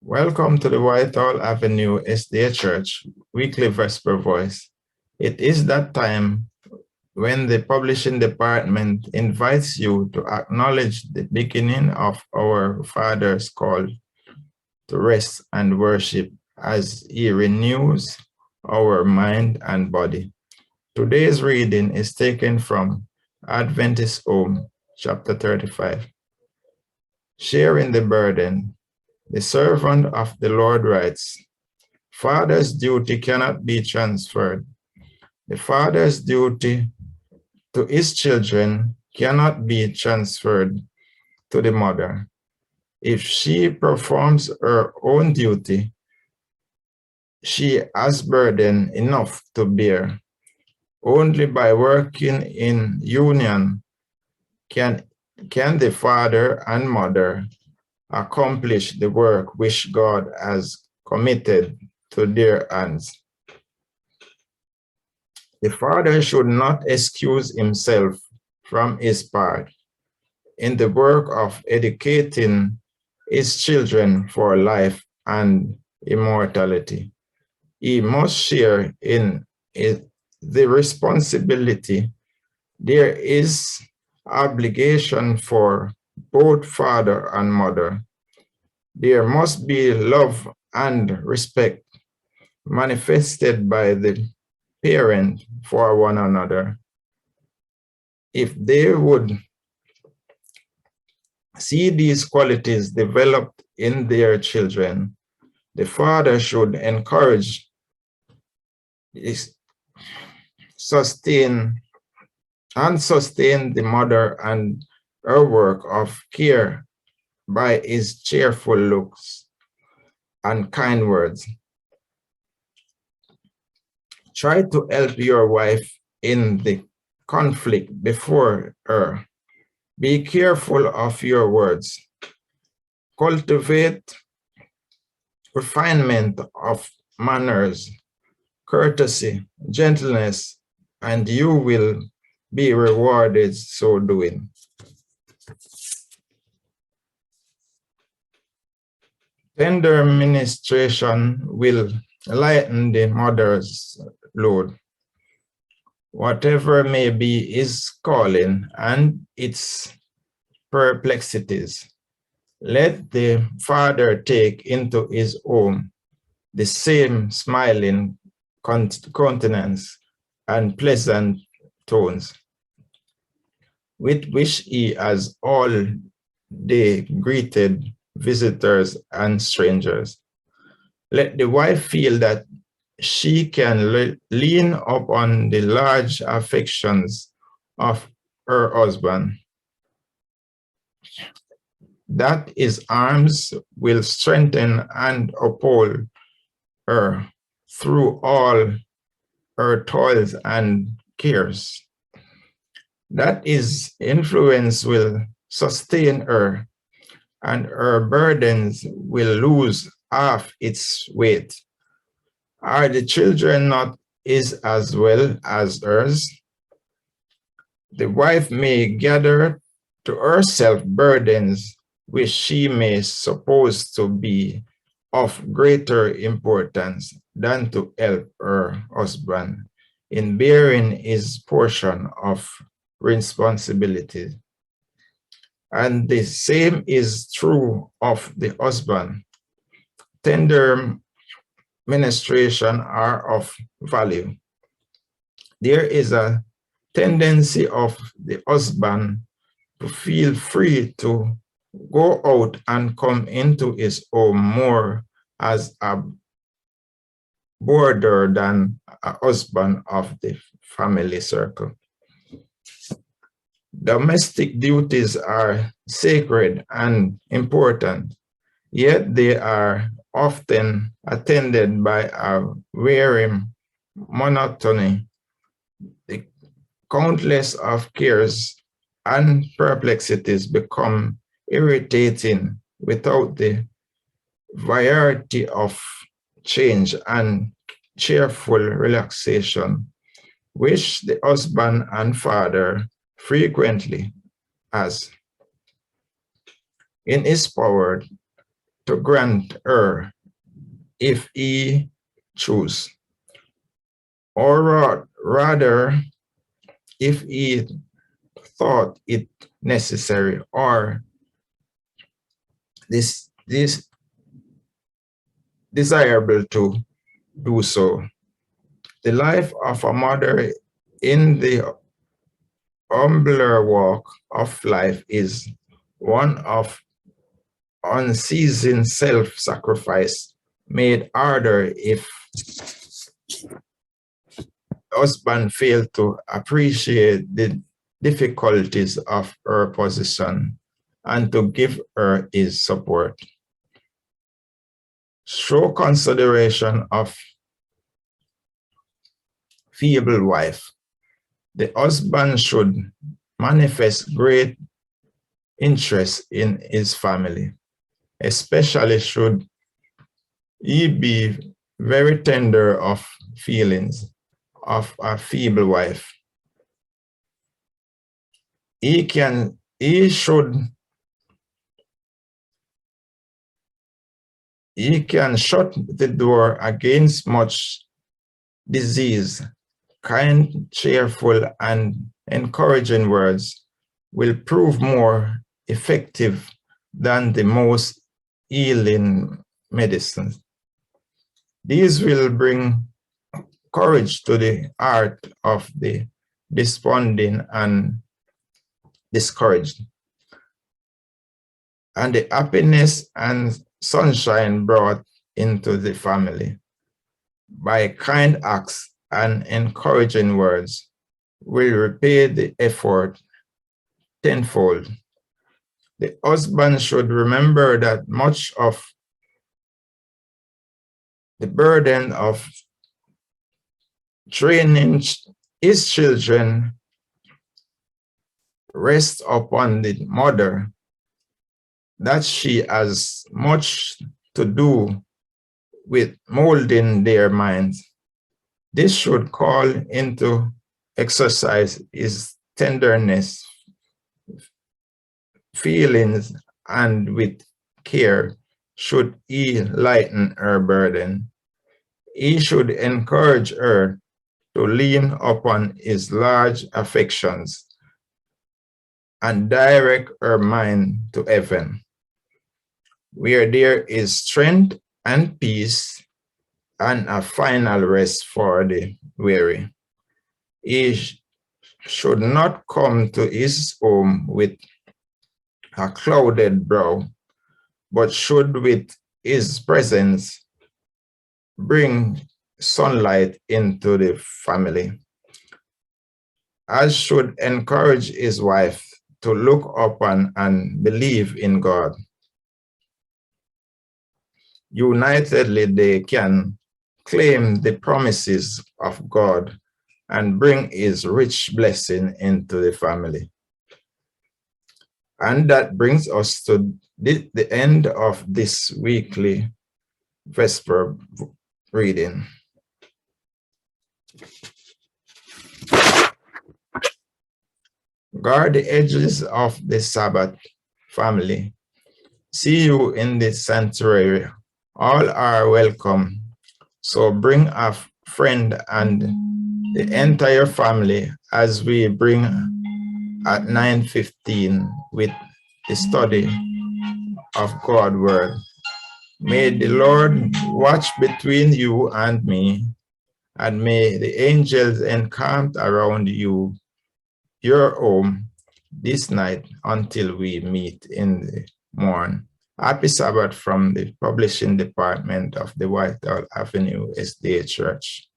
Welcome to the Whitehall Avenue SDA Church weekly Vesper Voice. It is that time when the publishing department invites you to acknowledge the beginning of our Father's call to rest and worship as He renews our mind and body. Today's reading is taken from Adventist Home, chapter 35. Sharing the burden. The servant of the Lord writes, Father's duty cannot be transferred. The father's duty to his children cannot be transferred to the mother. If she performs her own duty, she has burden enough to bear. Only by working in union can the father and mother accomplish the work which God has committed to their hands. The father should not excuse himself from his part in the work of educating his children for life and immortality. He must share in the responsibility. There is obligation for both father and mother. There must be love and respect manifested by the parent for one another. If they would see these qualities developed in their children, the father should encourage, sustain the mother and her work of care by his cheerful looks and kind words. Try to help your wife in the conflict before her. Be careful of your words. Cultivate refinement of manners, courtesy, gentleness, and you will be rewarded so doing. Tender ministration will lighten the mother's load. Whatever may be his calling and its perplexities, let the father take into his home the same smiling countenance and pleasant tones with which he has all day greeted visitors and strangers. Let the wife feel that she can lean upon the large affections of her husband, that his arms will strengthen and uphold her through all her toils and cares, that his influence will sustain her and her burdens will lose half its weight. Are the children not his as well as hers? The wife may gather to herself burdens which she may suppose to be of greater importance than to help her husband in bearing his portion of responsibility. And the same is true of the husband. Tender ministration are of value. There is a tendency of the husband to feel free to go out and come into his home more as a boarder than a husband of the family circle. Domestic duties are sacred and important, yet they are often attended by a wearing monotony. The countless of cares and perplexities become irritating without the variety of change and cheerful relaxation which the husband and father frequently has. In his power, to grant her if he choose, or rather if he thought it necessary or this desirable to do so. The life of a mother in the humbler walk of life is one of unceasing self-sacrifice, made harder if husband failed to appreciate the difficulties of her position and to give her his support. Show consideration of feeble wife. The husband should manifest great interest in his family, especially should he be very tender of feelings of a feeble wife. He should shut the door against much disease. Kind, cheerful, and encouraging words will prove more effective than the most healing medicines. These will bring courage to the heart of the desponding and discouraged, and the happiness and sunshine brought into the family by kind acts and encouraging words will repay the effort tenfold. The husband should remember that much of the burden of training his children rests upon the mother, that she has much to do with molding their minds. This should call into exercise his tenderness, feelings, and with care should he lighten her burden. He should encourage her to lean upon his large affections and direct her mind to heaven, where there is strength and peace and a final rest for the weary. He should not come to his home with a clouded brow, but should with his presence bring sunlight into the family, as should encourage his wife to look upon and believe in God. Unitedly, they can claim the promises of God and bring his rich blessing into the family. And that brings us to the end of this weekly Vesper reading. Guard the edges of the Sabbath, family. See you in the sanctuary. All are welcome. So bring a friend and the entire family as we bring at 9:15 with the study of God's word. May the Lord watch between you and me, and may the angels encamp around you, your home, this night until we meet in the morn. Happy Sabbath from the publishing department of the Whitehall Avenue SDA Church.